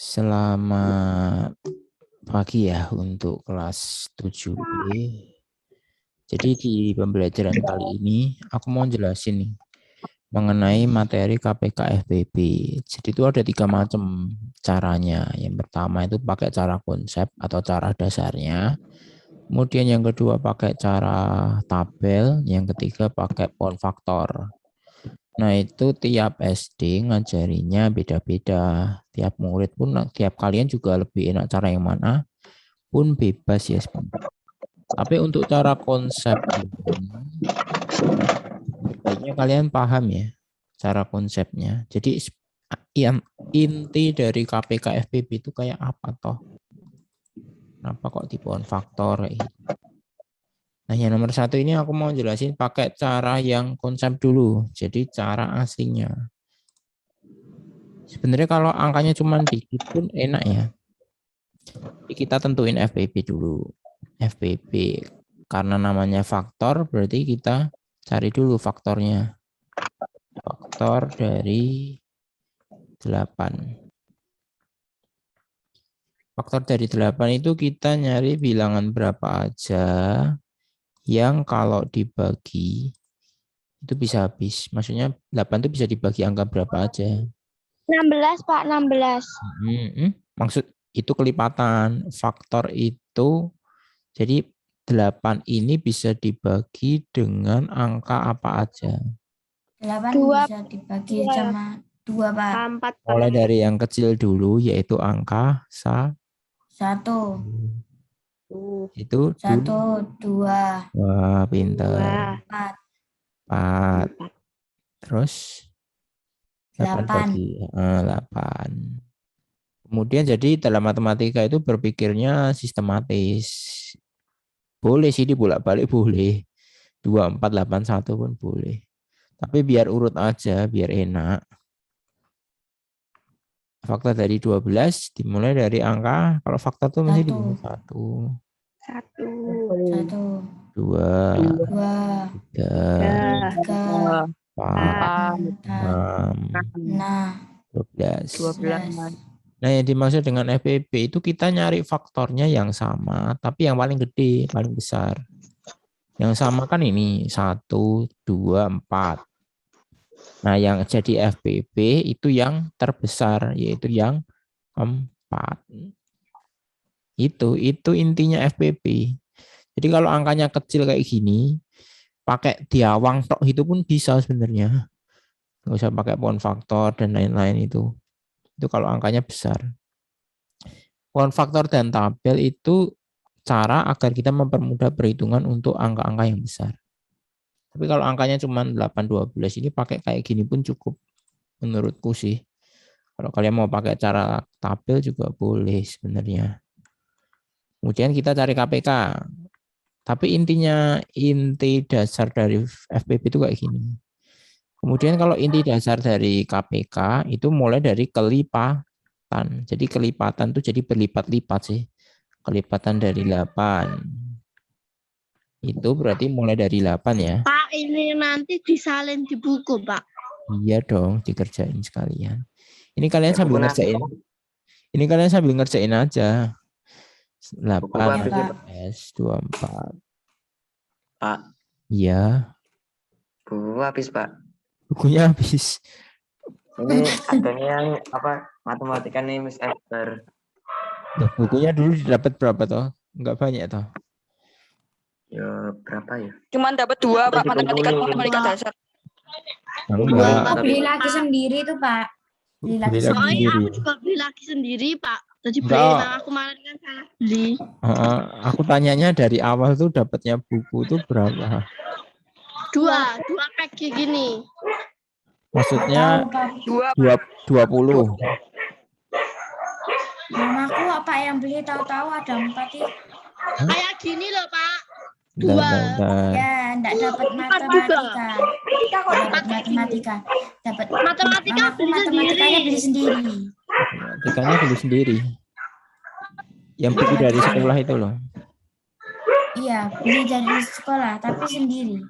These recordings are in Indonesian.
Selamat pagi ya untuk kelas 7B. Jadi di pembelajaran kali ini aku mau jelasin nih mengenai materi KPK FPB. Jadi itu ada 3 macam caranya. Yang pertama itu pakai cara konsep atau cara dasarnya. Kemudian yang kedua pakai cara tabel. Yang ketiga pakai poin faktor. Nah itu tiap SD ngajarinya beda-beda. Tiap murid pun, tiap kalian juga lebih enak cara yang mana pun bebas ya sebenarnya. Tapi untuk cara konsep ini, sebaiknya kalian paham ya cara konsepnya. Jadi yang inti dari KPK FPB itu kayak apa toh? Kenapa kok di pohon faktor kayak gitu? Nah yang nomor 1 ini aku mau jelasin pakai cara yang konsep dulu. Jadi cara aslinya. Sebenarnya kalau angkanya cuma dikit pun enak ya. Jadi kita tentuin FPB dulu. FPB karena namanya faktor berarti kita cari dulu faktornya. Faktor dari 8. Faktor dari 8 itu kita nyari bilangan berapa aja yang kalau dibagi itu bisa habis. Maksudnya 8 itu bisa dibagi angka berapa aja. 16, Pak, 16. Maksud itu kelipatan. Faktor itu jadi 8 ini bisa dibagi dengan angka apa aja. 8 Dua. bisa dibagi sama 2, Pak. 4. Mulai dari yang kecil dulu yaitu angka 1. itu 1, 2, wah pinter 4, 4 terus 8 8. bagi 8. Kemudian jadi dalam matematika itu berpikirnya sistematis. Boleh sih dibolak-balik boleh. 2, 4, 8, 1 pun boleh. Tapi biar urut aja, biar enak. Faktor dari 12 dimulai dari angka, kalau faktor itu mesti dimulai 1. 1, 2, 2, 3, 3, 4, 4, 6, 12. 12. Nah, yang dimaksud dengan FPB itu kita nyari faktornya yang sama, tapi yang paling gede, paling besar. Yang sama kan ini 1, 2, 4. Nah, yang jadi FPB itu yang terbesar, yaitu yang 4. Itu intinya FPB. Jadi kalau angkanya kecil kayak gini, pakai diawang tok itu pun bisa sebenarnya. Nggak usah pakai pohon faktor dan lain-lain itu. Itu kalau angkanya besar. Pohon faktor dan tabel itu cara agar kita mempermudah perhitungan untuk angka-angka yang besar. Tapi kalau angkanya cuma 8, 12 ini pakai kayak gini pun cukup menurutku sih. Kalau kalian mau pakai cara tabel juga boleh sebenarnya. Kemudian kita cari KPK. Tapi inti dasar dari FPB itu kayak gini. Kemudian kalau inti dasar dari KPK itu mulai dari kelipatan. Jadi kelipatan itu jadi berlipat-lipat sih. Kelipatan dari 8. Itu berarti mulai dari 8 ya. Pak, ini nanti disalin di buku, Pak. Iya dong, dikerjain sekalian. Ini kalian sambil ngerjain. Ini kalian sambil ngerjain aja. 8 S 24. Pak. Iya. Buku habis, Pak. Bukunya habis. Ini adanya yang apa? Matematika nih, Miss Esther. Bukunya dulu dapat berapa toh? Enggak banyak toh. Ya, berapa ya? Cuman dapat 2, Pak, matematika dasar. Enggak. Beli lagi sendiri tuh, Pak. Beli lagi Beli lagi sendiri. Soalnya sendiri. aku juga beli lagi sendiri, Pak. Jadi Enggak. beli sama aku kemarin kan salah beli. Aku tanyanya dari awal tuh dapatnya buku tuh berapa? 2 pack kayak gini. Maksudnya 20. Mamaku apa yang beli tahu-tahu ada 4 ih. Kayak gini loh, Pak. Bentar. Ya, enggak dapat matematika. Dapat matematika. Dapat Matematika mamaku beli matematikanya sendiri. beli sendiri. Matematikanya beli sendiri. Yang buku dari sekolah itu loh. Iya, beli dari sekolah tapi sendiri.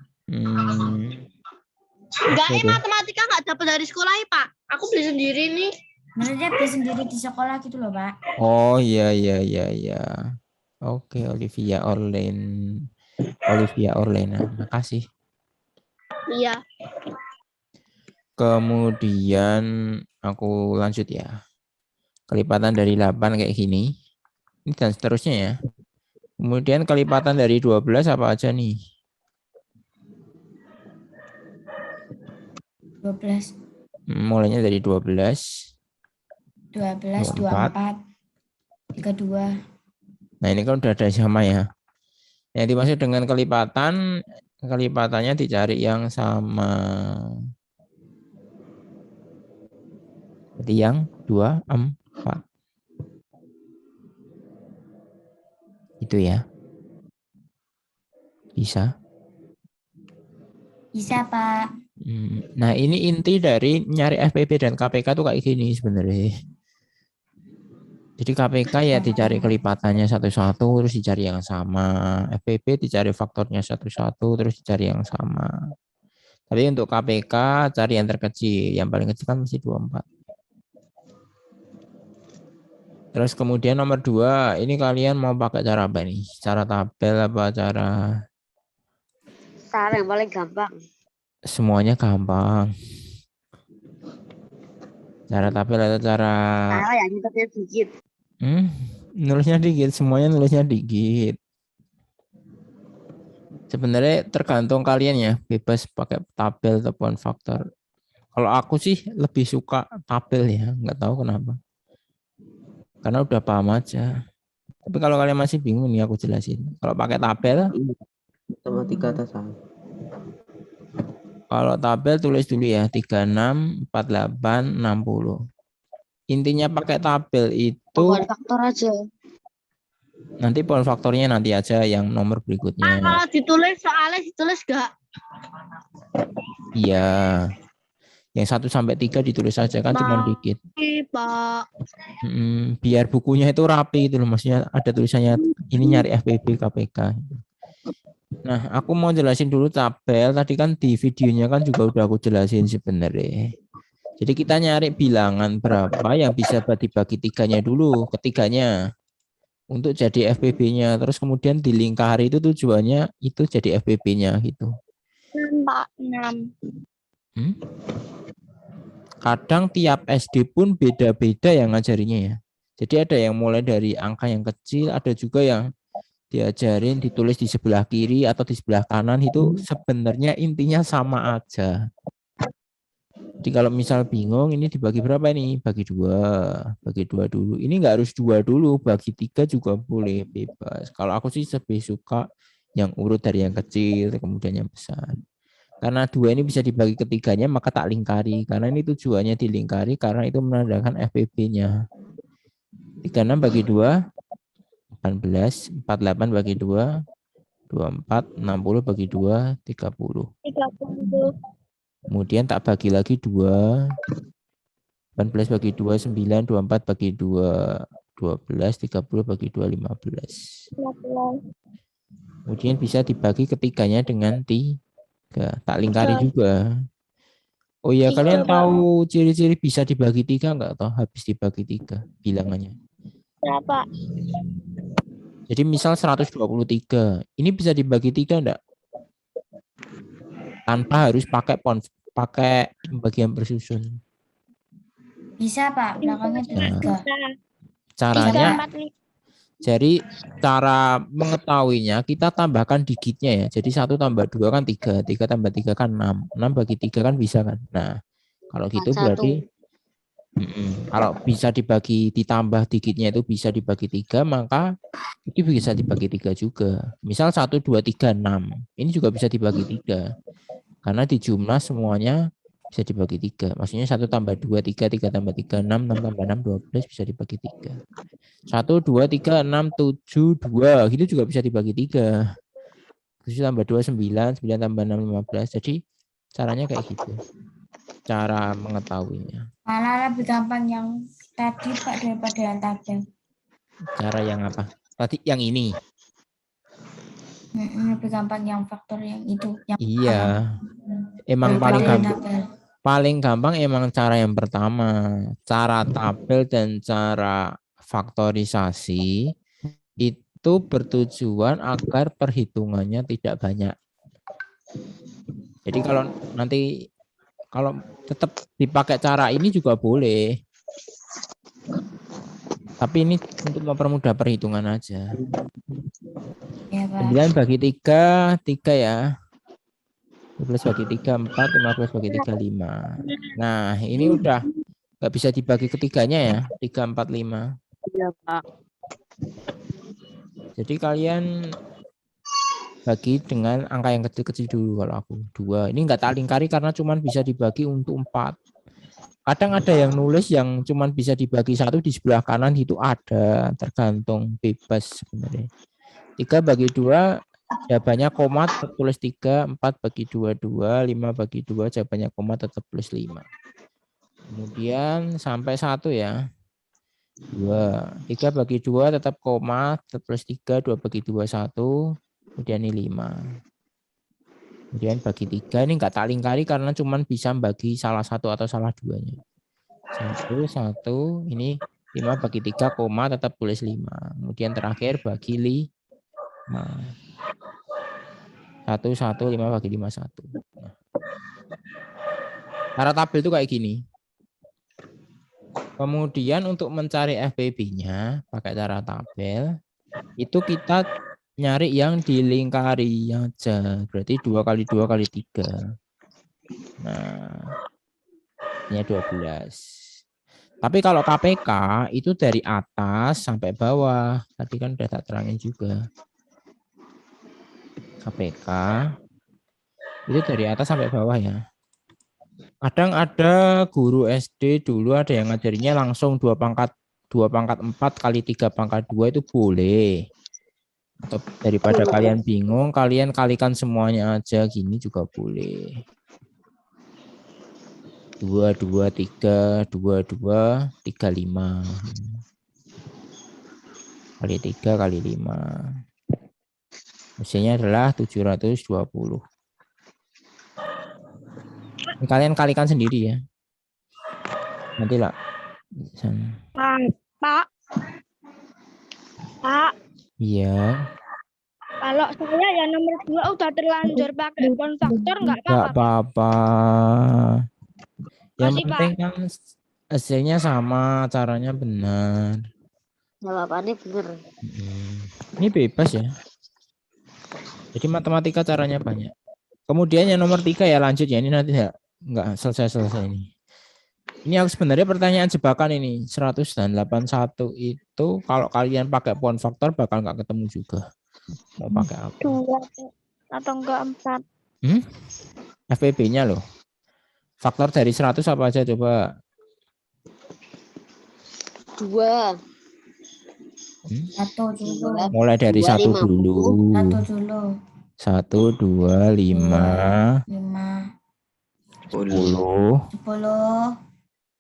Enggak, matematika enggak dapat dari sekolah, Pak. Aku beli sendiri nih. Maksudnya beli sendiri di sekolah gitu loh, Pak. Oh iya. Oke, Olivia Orlena. Makasih. Iya. Kemudian aku lanjut ya. Kelipatan dari 8 kayak gini. Ini dan seterusnya ya. Kemudian kelipatan dari 12 apa aja nih? 12, Mulainya dari 12, 12, 24. 24, 32. Nah ini kan udah ada sama ya. Yang dimaksud dengan kelipatan, kelipatannya dicari yang sama. Jadi yang 2, 4. Itu ya. Bisa. Bisa, Pak. Nah ini inti dari nyari FPP dan KPK tuh kayak gini sebenarnya. Jadi KPK ya dicari kelipatannya satu-satu terus dicari yang sama. FPP dicari faktornya satu-satu terus dicari yang sama. Tapi untuk KPK cari yang terkecil. Yang paling kecil kan mesti 24. Terus kemudian nomor 2, ini kalian mau pakai cara apa nih? Cara tabel apa cara? Cara yang paling gampang. Semuanya gampang. Cara tabel atau cara Cara yang nyetetnya dikit. nulisnya dikit, semuanya nulisnya dikit. Sebenarnya tergantung kalian ya, bebas pakai tabel ataupun faktor. Kalau aku sih lebih suka tabel ya, nggak tahu kenapa. Karena udah paham aja. Tapi kalau kalian masih bingung nih aku jelasin. Kalau pakai tabel, Matematika atas sama. kalau tabel tulis dulu ya 36, 48, 60. Intinya pakai tabel itu Buat faktor aja. nanti poin faktornya nanti aja yang nomor Pak, berikutnya. kalau ditulis soalnya ditulis gak? Iya. Yang 1 sampai 3 ditulis saja kan cuma dikit. Pak. Biar bukunya itu rapi gitu loh, maksudnya ada tulisannya ini nyari FPP KPK. Nah, aku mau jelasin dulu tabel. Tadi kan di videonya kan juga udah aku jelasin sebenarnya. Jadi kita nyari bilangan berapa yang bisa dibagi tiganya dulu, ketiganya untuk jadi FPP-nya. Terus kemudian dilingkari itu tujuannya itu jadi FPP-nya gitu. 6, Pak. 6. Kadang tiap SD pun beda-beda yang ngajarinya ya. Jadi ada yang mulai dari angka yang kecil, ada juga yang diajarin ditulis di sebelah kiri atau di sebelah kanan, itu sebenarnya intinya sama aja. Jadi kalau misal bingung ini dibagi berapa nih? Bagi 2 dulu. Ini nggak harus 2 dulu, bagi 3 juga boleh, bebas. Kalau aku sih lebih suka yang urut dari yang kecil kemudian yang besar. Karena 2 ini bisa dibagi ketiganya, maka tak lingkari. Karena ini tujuannya dilingkari karena itu menandakan FPP-nya. 36 bagi 2, 18. 48 bagi 2, 24. 60 bagi 2, 30. 30. Kemudian tak bagi lagi 2. 18 bagi 2, 9. 24 bagi 2, 12. 30 bagi 2, 15. 15. Kemudian bisa dibagi ketiganya dengan 3. Tak lingkari juga. Oh ya, kalian tahu ciri-ciri bisa dibagi 3 enggak? Toh habis dibagi 3 bilangannya. Berapa? Jadi misal 123. Ini bisa dibagi 3 enggak? Tanpa harus pakai pembagian bersusun. Bisa, Pak. Belakangnya 3. Caranya, jadi cara mengetahuinya kita tambahkan digitnya ya. Jadi 1 tambah 2 kan 3, 3 tambah 3 kan 6, 6 bagi 3 kan bisa kan. Nah, kalau gitu berarti kalau bisa dibagi ditambah digitnya itu bisa dibagi 3, maka itu bisa dibagi 3 juga. Misal 1, 2, 3, 6. Ini juga bisa dibagi 3. Karena di jumlah semuanya bisa dibagi 3. Maksudnya 1 tambah 2, 3, 3 tambah 3, 6, 6 tambah 6, 12 bisa dibagi 3. 1, 2, 3, 6, 7, 2. Gitu juga bisa dibagi 3. 7 tambah 2, 9, 9 tambah 6, 15. Jadi caranya kayak gitu. Cara mengetahuinya. Malah lebih gampang yang tadi, Pak, daripada yang tabel. Cara yang apa? Tadi yang ini. Lebih gampang yang faktor yang itu. Yang Iya. Emang daripada paling yang gampang. tabel. Paling gampang emang cara yang pertama, cara tabel dan cara faktorisasi itu bertujuan agar perhitungannya tidak banyak. Jadi kalau tetap dipakai cara ini juga boleh. Tapi ini untuk mempermudah perhitungan aja. Ya, Pak. 9 bagi 3, 3 ya. 12 bagi 3, 4, 15 bagi 3, 5. Nah, ini udah nggak bisa dibagi ketiganya ya. 3, 4, 5. Iya, Pak. Jadi kalian bagi dengan angka yang kecil-kecil dulu kalau aku. 2. Ini nggak tak lingkari karena cuma bisa dibagi untuk 4. Kadang ada yang nulis yang cuma bisa dibagi 1 di sebelah kanan itu ada. Tergantung bebas sebenarnya. 3 bagi 2 jawabannya koma tetap tulis 3, 4 bagi 2, 2, 5 bagi 2 jawabannya koma tetap tulis 5. Kemudian sampai 1 ya. 2, 3 bagi 2 tetap koma tetap tulis 3, 2 bagi 2, 1. Kemudian ini 5. Kemudian bagi 3 ini enggak tak lingkari karena cuma bisa bagi salah satu atau salah duanya. 1, 1, ini 5 bagi 3 koma tetap tulis 5. Kemudian terakhir bagi 5. 1, 1, 5 bagi 5, 1. Nah. Cara tabel itu kayak gini. Kemudian untuk mencari FPB-nya pakai cara tabel, itu kita nyari yang dilingkari aja. Berarti 2 kali 2 kali 3. Nah, ini 12. Tapi kalau KPK itu dari atas sampai bawah. Tadi kan udah tak terangin juga. KPK itu dari atas sampai bawah ya. Kadang ada guru SD dulu ada yang ngajarinya langsung 2 pangkat 4 kali 3 pangkat 2 itu boleh. Atau daripada kalian bingung, kalian kalikan semuanya aja gini juga boleh. 2, 2, 3, 2, 2, 3, 5. Kali 3 kali 5. Hasilnya adalah 720. Ini kalian kalikan sendiri ya. Nanti lah. Pak. Pak, Iya. kalau saya ya nomor 2 udah terlanjur pakai konfaktor nggak Enggak apa-apa, Pak? apa-apa. Yang Masih, penting kan hasilnya sama, caranya benar. Jawabannya bener. Ini bebas ya. Jadi matematika caranya banyak. Kemudian yang nomor 3 ya lanjut ya. Ini nanti enggak selesai ini. Ini aku sebenarnya pertanyaan jebakan ini. 181 itu kalau kalian pakai poin faktor bakal nggak ketemu juga. Mau pakai apa? 2 atau enggak 4. FPB-nya loh. Faktor dari 100 apa aja coba? 2. 1 dulu. Mulai dari 1 dulu. 1 dulu. 1, 2, 5, 5, 10, 10,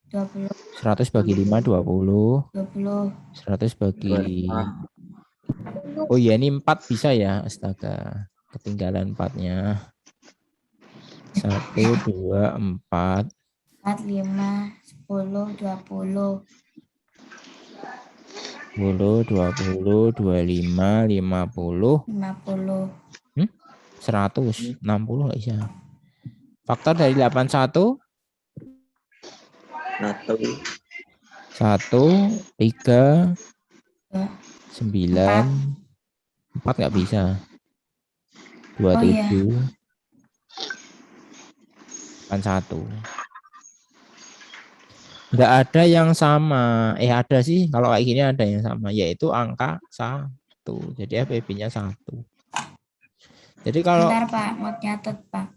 20, 100 bagi 5, 20, 20. 100 bagi... Oh iya ini 4 bisa ya, astaga. Ketinggalan 4-nya. 1, 2, 4. 4, 5, 10, 20. 10, 20, 25, 50. 50. 100, 60 nggak bisa. Faktor dari 81. 1, 3, 9, 4 nggak bisa. 27, 81. Nggak ada yang sama. Ada sih, kalau kayak gini ada yang sama, yaitu angka 1. Jadi FPB-nya 1. Jadi kalau Bentar, Pak, mau nyatet, Pak.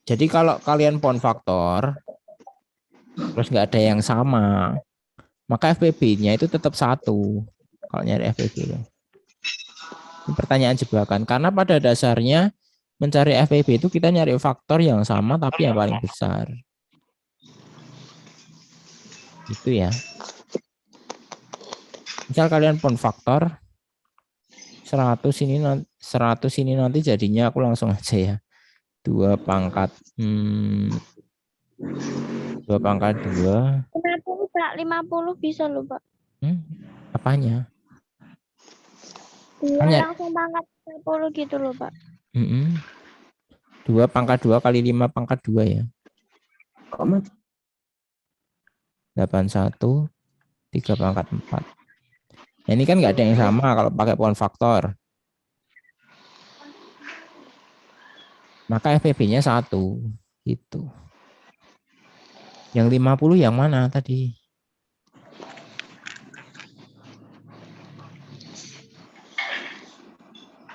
Jadi kalau kalian poin faktor terus nggak ada yang sama, maka FPB-nya itu tetap 1 kalau nyari FPB. Ini pertanyaan jebakan karena pada dasarnya mencari FPB itu kita nyari faktor yang sama tapi yang paling besar. Itu ya. Misal kalian poin faktor 100 ini nanti jadinya aku langsung aja ya. 2 pangkat 2 pangkat 2. 50 Pak, 50 bisa loh Pak. Apanya? 2 Hanya langsung pangkat 50 gitu loh Pak. 2 pangkat 2 kali 5 pangkat 2 ya. 81, 3 pangkat 4. Nah, ini kan nggak ada yang sama kalau pakai pohon faktor. Maka FPB-nya 1. Gitu. Yang 50 yang mana tadi?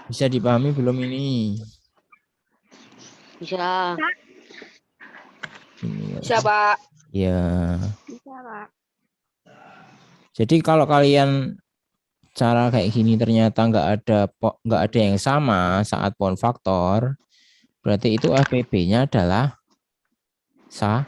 Bisa dipahami belum ini? Bisa. Ini Bisa, Pak. ya. Bisa Pak. Jadi kalau kalian cara kayak gini ternyata nggak ada yang sama saat pohon faktor, berarti itu FPB-nya adalah 1.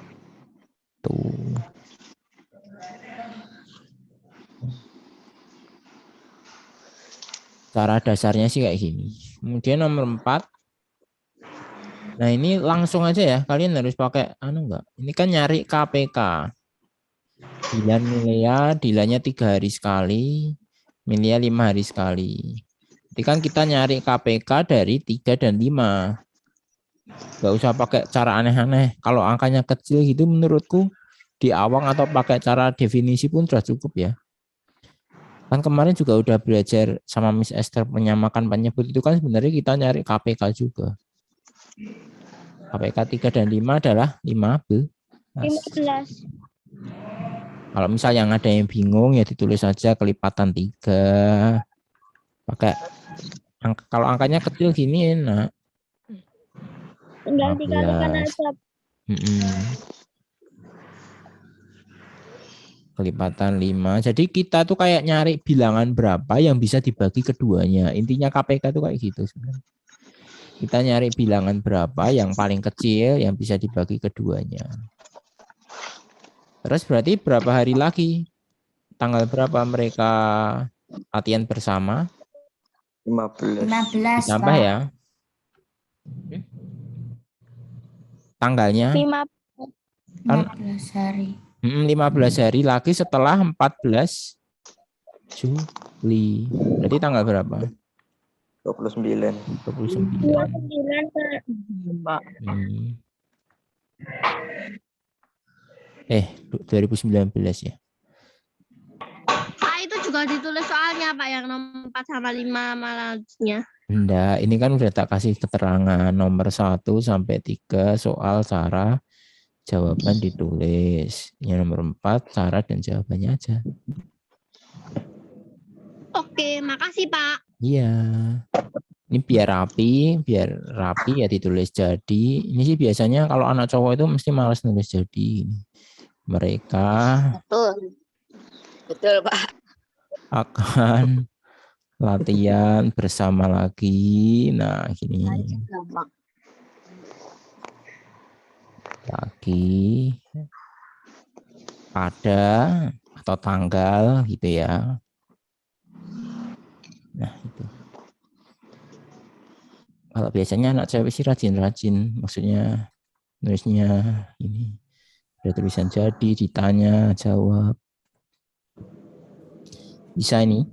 Cara dasarnya sih kayak gini. Kemudian nomor 4. Nah, ini langsung aja ya. Kalian harus pakai enggak? Ini kan nyari KPK. Dilan Milea, Dilannya 3 hari sekali, Milea 5 hari sekali. Jadi kan kita nyari KPK dari 3 dan 5. Nggak usah pakai cara aneh-aneh. Kalau angkanya kecil gitu menurutku di awang atau pakai cara definisi pun sudah cukup ya. Kan kemarin juga udah belajar sama Miss Esther menyamakan penyebut itu kan sebenarnya kita nyari KPK juga. KPK 3 dan 5 adalah 15. 15. Kalau misal yang ada yang bingung ya ditulis saja kelipatan 3. Pakai kalau angkanya kecil gini enak. Tinggal dikalikan aja. Kelipatan 5. Jadi kita tuh kayak nyari bilangan berapa yang bisa dibagi keduanya. Intinya KPK tuh kayak gitu sebenarnya. Kita nyari bilangan berapa yang paling kecil yang bisa dibagi keduanya. Terus berarti berapa hari lagi? Tanggal berapa mereka latihan bersama? 15. 15, Ditambah Pak. ya. Tanggalnya 15 hari. 15 hari lagi setelah 14 Juli. Berarti tanggal berapa? 29. 29. 29 Pak. 2019 ya. Pak itu juga ditulis soalnya Pak yang nomor 4 sama 5 malasnya. Enggak, ini kan udah tak kasih keterangan nomor 1 sampai 3 soal cara jawaban ditulis. Yang nomor 4 cara dan jawabannya aja. Oke, makasih Pak. Iya. Ini biar rapi ya ditulis jadi. Ini sih biasanya kalau anak cowok itu mesti malas nulis jadi. Mereka Betul, Pak. akan latihan bersama lagi. Nah, gini. Lagi pada atau tanggal gitu ya. Nah, itu. Kalau biasanya anak cewek sih rajin-rajin, maksudnya nulisnya ini. Ada tulisan jadi, ditanya, jawab. Bisa ini?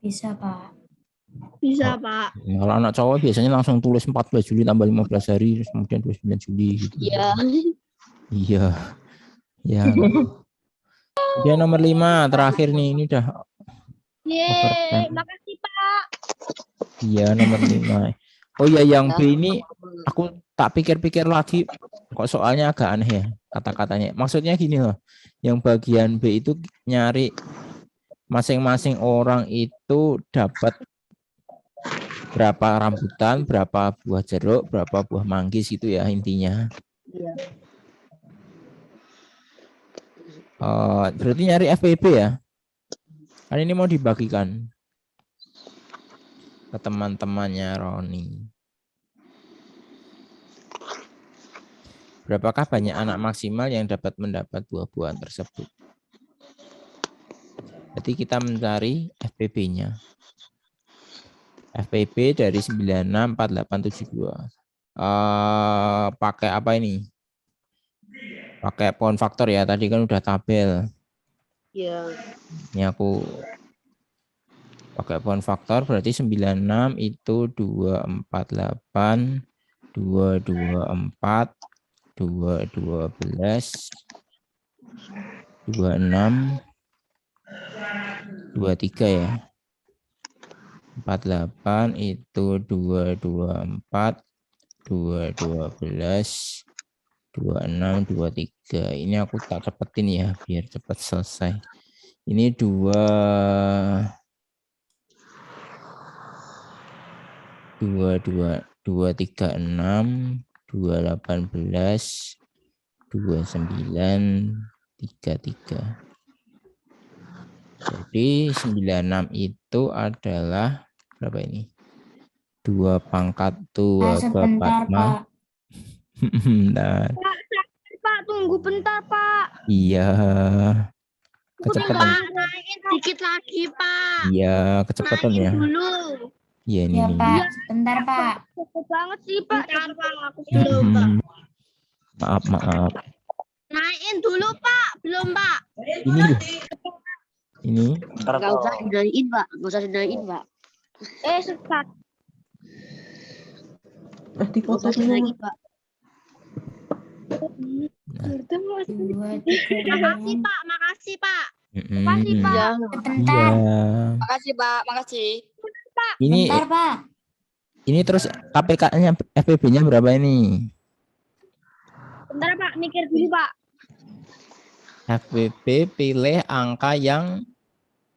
Bisa, Pak. Bisa Pak. Kalau anak cowok biasanya langsung tulis 14 Juli tambah 15 hari, terus kemudian 29 Juli gitu. Iya. Iya. Ya. Kemudian nomor 5 terakhir nih, ini udah Yeay, makasih Pak. Iya, nomor 5. Oh iya, yang B ini aku tak pikir-pikir lagi, kok soalnya agak aneh ya kata-katanya. Maksudnya gini loh, yang bagian B itu nyari masing-masing orang itu dapat berapa rambutan, berapa buah jeruk, berapa buah manggis gitu ya intinya. Iya. Berarti nyari FPB ya? Kan ini mau dibagikan ke teman-temannya Roni. Berapakah banyak anak maksimal yang dapat mendapat buah-buahan tersebut? Jadi kita mencari FPB-nya. FPB dari 964872. Pakai apa ini? pakai pohon faktor ya. Tadi kan udah tabel. Ya. Ini aku pakai pohon faktor berarti 96 itu 248, 224, 212, 26, 23 ya. 48 itu 224, 212, 26, 23. Ini aku tak cepetin ya biar cepat selesai. Ini 2 236, 218, 2933. Jadi 96 itu adalah berapa ini? 2 pangkat 2 Sebentar, Pak. Bentar. Pak, tunggu bentar, Pak. Iya. Pak, Kecepatan. naikin dikit lagi, Pak. Iya, kecepatan Naikin ya. dulu. Iya ini. Ya, nih. Pak. Sebentar, Pak. Cepet banget sih, Pak. Bentar, Pak. Aku belum, Pak. Maaf. Naikin dulu, Pak. Belum, Pak. Ini loh. Ini. Ntar Nggak usah kok. dinaikin, Pak. Nggak usah dinaikin, Pak. Susah. Nggak usah dinaikin, Pak. Dua, tiga, Makasih, enam. Pak. Makasih, Pak. Mm-mm. Pak. Ya. Sebentar. Iya. Makasih, Pak. Makasih. Ini Bentar, Pak. ini terus KPK-nya FPB-nya berapa ini? Bentar, Pak. Mikir dulu, Pak. FPB pilih angka yang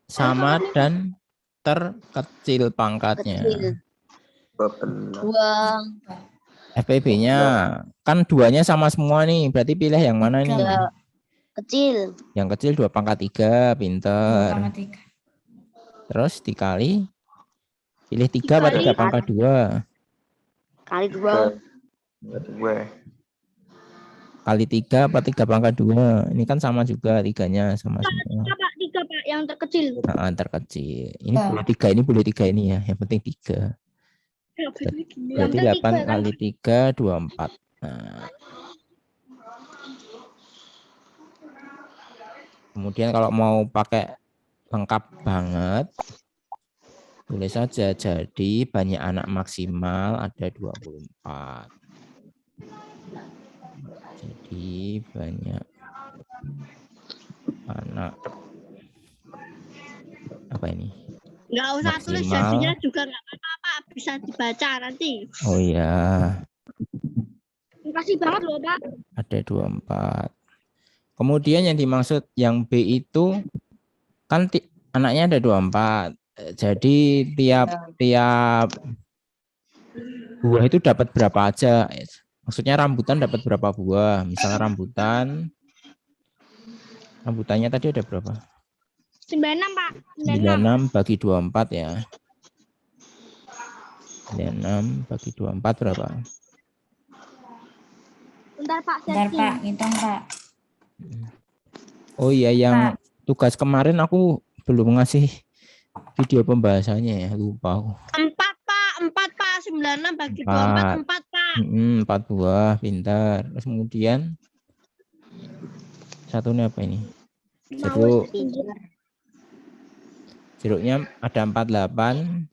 sama dan terkecil pangkatnya. Kecil. 12. 2. FPB-nya kan duanya sama semua nih, berarti pilih yang mana nih? Tiga. Kecil. Yang kecil 2 pangkat 3, Dua pinter. pangkat tiga. Terus dikali pilih 3 apa 3 pangkat 2? Kali 2. Gue. Kali 3 apa 3 pangkat 2? Ini kan sama juga, tiganya sama semua. Pak, 3, Pak. Yang terkecil. Nah, terkecil. Ini Ya. boleh 3, ini boleh 3 ini ya. Yang penting 3. Berarti 8 kali 3, 24. Nah. Kemudian kalau mau pakai lengkap banget, boleh saja. Jadi banyak anak maksimal ada 24. Jadi banyak anak apa ini? Nggak usah tulis Maksimal. jadinya juga nggak apa-apa, Pak. Bisa dibaca nanti. Oh iya, Makasih banget loh, Pak. ada 24. Kemudian yang dimaksud yang B itu kan anaknya ada 24. Jadi tiap buah itu dapat berapa aja? Maksudnya rambutan dapat berapa buah? Misalnya rambutannya tadi ada berapa? 96, Pak. 96 bagi 24 ya. 96 bagi 24 berapa? Bentar, Pak. Bentar, Setting. Pak. Hitung, Pak. Oh iya, yang tugas kemarin aku belum ngasih video pembahasannya ya, lupa aku. 4, Pak. 4, Pak. 96 bagi 4. 24, 4, Pak. 4 buah, pintar. Terus kemudian satunya apa ini? Jeruk. Jeruknya ada 48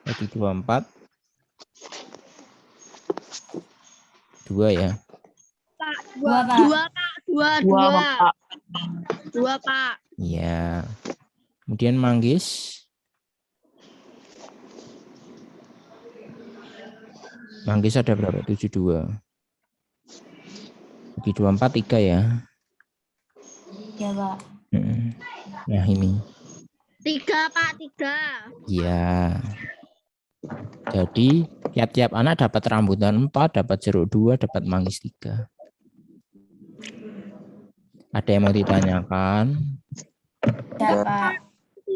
bagi 24. 2 ya. Pak. Dua, Pak. 2, Pak. 2, Pak. Iya. Kemudian manggis. Manggis ada berapa? 72. Bagi 24 3 ya. Ya, Pak. Nah ini. 3, Pak. 3. Iya. Jadi tiap-tiap anak dapat rambutan 4, dapat jeruk 2, dapat manggis 3. Ada yang mau ditanyakan? Ya, Pak.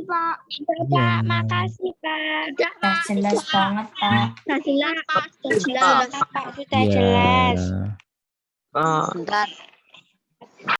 Pak. Iya. Makasih, Pak. Sudah jelas banget, Pak. Sudah jelas, Pak. Sudah jelas. Pak, sudah Iya. jelas. Ah, Bentar.